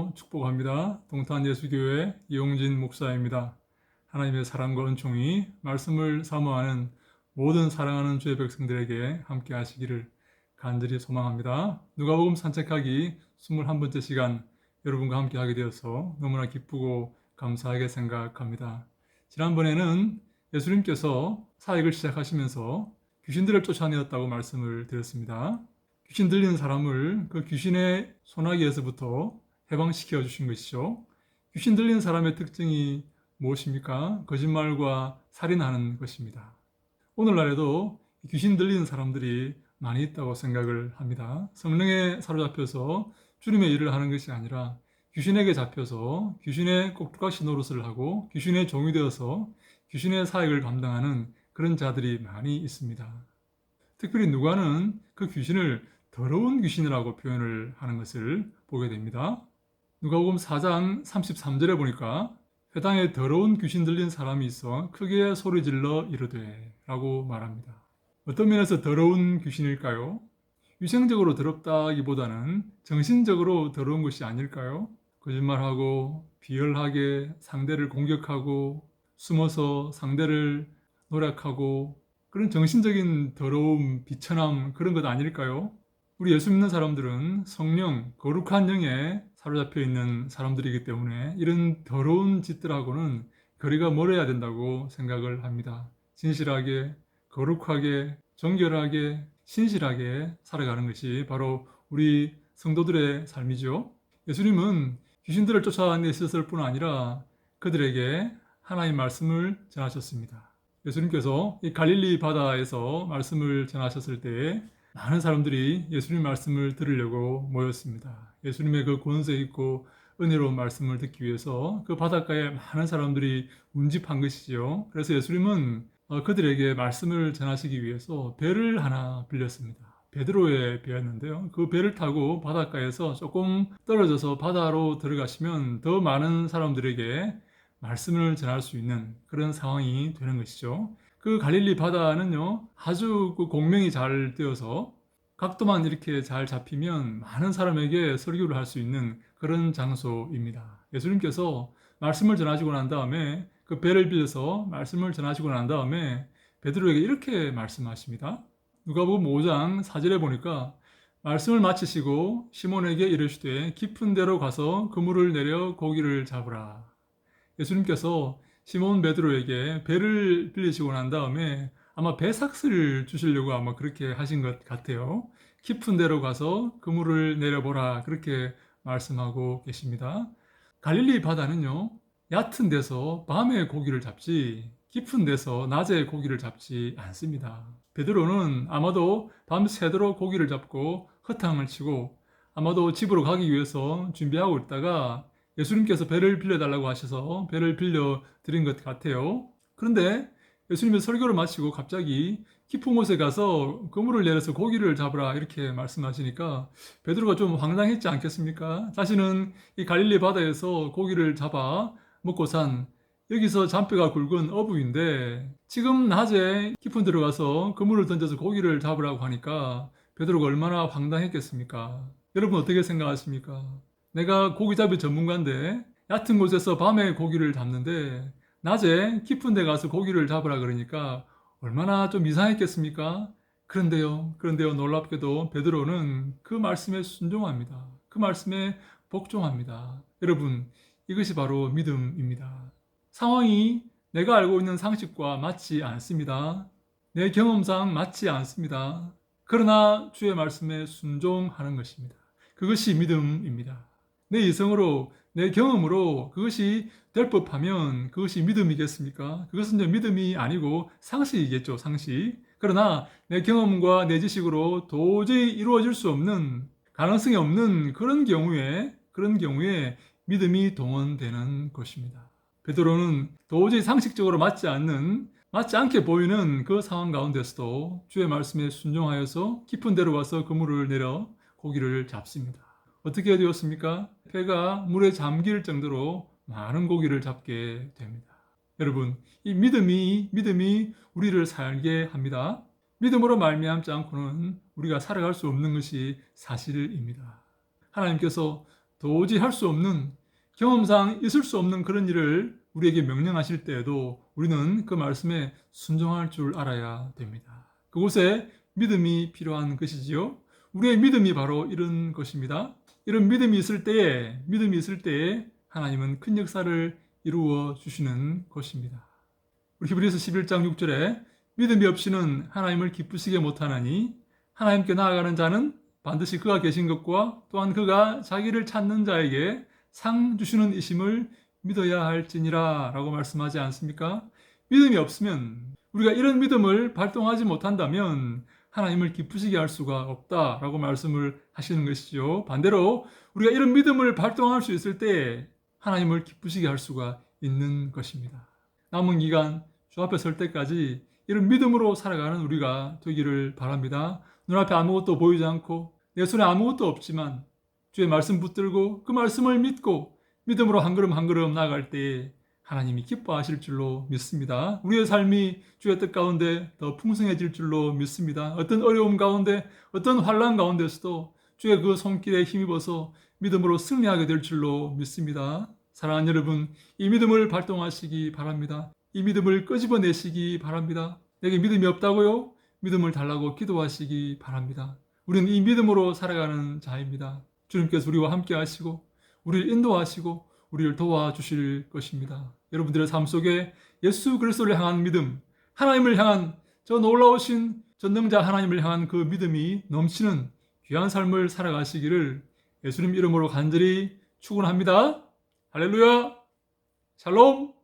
기도하고 축복합니다. 동탄예수교회 이용진 목사입니다. 하나님의 사랑과 은총이 말씀을 사모하는 모든 사랑하는 주의 백성들에게 함께 하시기를 간절히 소망합니다. 누가복음 산책하기 21번째 시간 여러분과 함께 하게 되어서 너무나 기쁘고 감사하게 생각합니다. 지난번에는 예수님께서 사역을 시작하시면서 귀신들을 쫓아내었다고 말씀을 드렸습니다. 귀신 들리는 사람을 그 귀신의 소나기에서부터 해방시켜 주신 것이죠. 귀신 들리는 사람의 특징이 무엇입니까? 거짓말과 살인하는 것입니다. 오늘날에도 귀신 들리는 사람들이 많이 있다고 생각을 합니다. 성령에 사로잡혀서 주님의 일을 하는 것이 아니라 귀신에게 잡혀서 귀신의 꼭두각시 노릇을 하고 귀신의 종이 되어서 귀신의 사역을 감당하는 그런 자들이 많이 있습니다. 특별히 누가는 그 귀신을 더러운 귀신이라고 표현을 하는 것을 보게 됩니다. 누가복음 4장 33절에 보니까 회당에 더러운 귀신 들린 사람이 있어 크게 소리질러 이르되 라고 말합니다. 어떤 면에서 더러운 귀신일까요? 위생적으로 더럽다기보다는 정신적으로 더러운 것이 아닐까요? 거짓말하고 비열하게 상대를 공격하고 숨어서 상대를 노략하고 그런 정신적인 더러움, 비천함 그런 것 아닐까요? 우리 예수 믿는 사람들은 성령, 거룩한 영에 사로잡혀 있는 사람들이기 때문에 이런 더러운 짓들하고는 거리가 멀어야 된다고 생각을 합니다. 진실하게, 거룩하게, 정결하게, 신실하게 살아가는 것이 바로 우리 성도들의 삶이죠. 예수님은 귀신들을 쫓아내셨을 뿐 아니라 그들에게 하나님 말씀을 전하셨습니다. 예수님께서 이 갈릴리 바다에서 말씀을 전하셨을 때에 많은 사람들이 예수님 말씀을 들으려고 모였습니다. 예수님의 그 권세 있고 은혜로운 말씀을 듣기 위해서 그 바닷가에 많은 사람들이 운집한 것이죠. 그래서 예수님은 그들에게 말씀을 전하시기 위해서 배를 하나 빌렸습니다. 베드로의 배였는데요. 그 배를 타고 바닷가에서 조금 떨어져서 바다로 들어가시면 더 많은 사람들에게 말씀을 전할 수 있는 그런 상황이 되는 것이죠. 그 갈릴리 바다는요, 아주 그 공명이 잘 되어서 각도만 이렇게 잘 잡히면 많은 사람에게 설교를 할 수 있는 그런 장소입니다. 예수님께서 말씀을 전하시고 난 다음에 그 배를 빌려서 말씀을 전하시고 난 다음에 베드로에게 이렇게 말씀하십니다. 누가복음 5장 4절에 보니까 말씀을 마치시고 시몬에게 이르시되 깊은 데로 가서 그물을 내려 고기를 잡으라. 예수님께서 시몬 베드로에게 배를 빌리시고 난 다음에 아마 배삭스를 주시려고 아마 그렇게 하신 것 같아요. 깊은 데로 가서 그물을 내려보라 그렇게 말씀하고 계십니다. 갈릴리 바다는요, 얕은 데서 밤에 고기를 잡지 깊은 데서 낮에 고기를 잡지 않습니다. 베드로는 아마도 밤새도록 고기를 잡고 허탕을 치고 아마도 집으로 가기 위해서 준비하고 있다가 예수님께서 배를 빌려달라고 하셔서 배를 빌려드린 것 같아요. 그런데 예수님이 설교를 마치고 갑자기 깊은 곳에 가서 그물을 내려서 고기를 잡으라 이렇게 말씀하시니까 베드로가 좀 황당했지 않겠습니까? 자신은 이 갈릴리 바다에서 고기를 잡아 먹고 산 여기서 잔뼈가 굵은 어부인데 지금 낮에 깊은 데로 가서 그물을 던져서 고기를 잡으라고 하니까 베드로가 얼마나 황당했겠습니까? 여러분 어떻게 생각하십니까? 내가 고기잡이 전문가인데 얕은 곳에서 밤에 고기를 잡는데 낮에 깊은 데 가서 고기를 잡으라 그러니까 얼마나 좀 이상했겠습니까? 그런데요 놀랍게도 베드로는 그 말씀에 순종합니다. 그 말씀에 복종합니다. 여러분 이것이 바로 믿음입니다. 상황이 내가 알고 있는 상식과 맞지 않습니다. 내 경험상 맞지 않습니다. 그러나 주의 말씀에 순종하는 것입니다. 그것이 믿음입니다. 내 이성으로, 내 경험으로 그것이 될 법하면 그것이 믿음이겠습니까? 그것은 이제 믿음이 아니고 상식이겠죠, 상식. 그러나 내 경험과 내 지식으로 도저히 이루어질 수 없는, 가능성이 없는 그런 경우에 믿음이 동원되는 것입니다. 베드로는 도저히 상식적으로 맞지 않게 보이는 그 상황 가운데서도 주의 말씀에 순종하여서 깊은 데로 가서 그물을 내려 고기를 잡습니다. 어떻게 되었습니까? 배가 물에 잠길 정도로 많은 고기를 잡게 됩니다. 여러분, 이 믿음이 우리를 살게 합니다. 믿음으로 말미암지 않고는 우리가 살아갈 수 없는 것이 사실입니다. 하나님께서 도저히 할 수 없는, 경험상 있을 수 없는 그런 일을 우리에게 명령하실 때에도 우리는 그 말씀에 순종할 줄 알아야 됩니다. 그곳에 믿음이 필요한 것이지요. 우리의 믿음이 바로 이런 것입니다. 이런 믿음이 있을 때에 하나님은 큰 역사를 이루어 주시는 것입니다. 우리 히브리서 11장 6절에 믿음이 없이는 하나님을 기쁘시게 못하나니 하나님께 나아가는 자는 반드시 그가 계신 것과 또한 그가 자기를 찾는 자에게 상 주시는 이심을 믿어야 할지니라 라고 말씀하지 않습니까? 믿음이 없으면, 우리가 이런 믿음을 발동하지 못한다면 하나님을 기쁘시게 할 수가 없다라고 말씀을 하시는 것이죠. 반대로 우리가 이런 믿음을 발동할 수 있을 때 하나님을 기쁘시게 할 수가 있는 것입니다. 남은 기간 주 앞에 설 때까지 이런 믿음으로 살아가는 우리가 되기를 바랍니다. 눈앞에 아무것도 보이지 않고 내 손에 아무것도 없지만 주의 말씀 붙들고 그 말씀을 믿고 믿음으로 한 걸음 한 걸음 나아갈 때에 하나님이 기뻐하실 줄로 믿습니다. 우리의 삶이 주의 뜻 가운데 더 풍성해질 줄로 믿습니다. 어떤 어려움 가운데, 어떤 환난 가운데서도 주의 그 손길에 힘입어서 믿음으로 승리하게 될 줄로 믿습니다. 사랑하는 여러분, 이 믿음을 발동하시기 바랍니다. 이 믿음을 끄집어내시기 바랍니다. 내게 믿음이 없다고요? 믿음을 달라고 기도하시기 바랍니다. 우리는 이 믿음으로 살아가는 자입니다. 주님께서 우리와 함께 하시고 우리를 인도하시고 우리를 도와주실 것입니다. 여러분들의 삶 속에 예수 그리스도를 향한 믿음, 하나님을 향한 저 놀라우신 전능자 하나님을 향한 그 믿음이 넘치는 귀한 삶을 살아가시기를 예수님 이름으로 간절히 축원합니다. 할렐루야! 샬롬!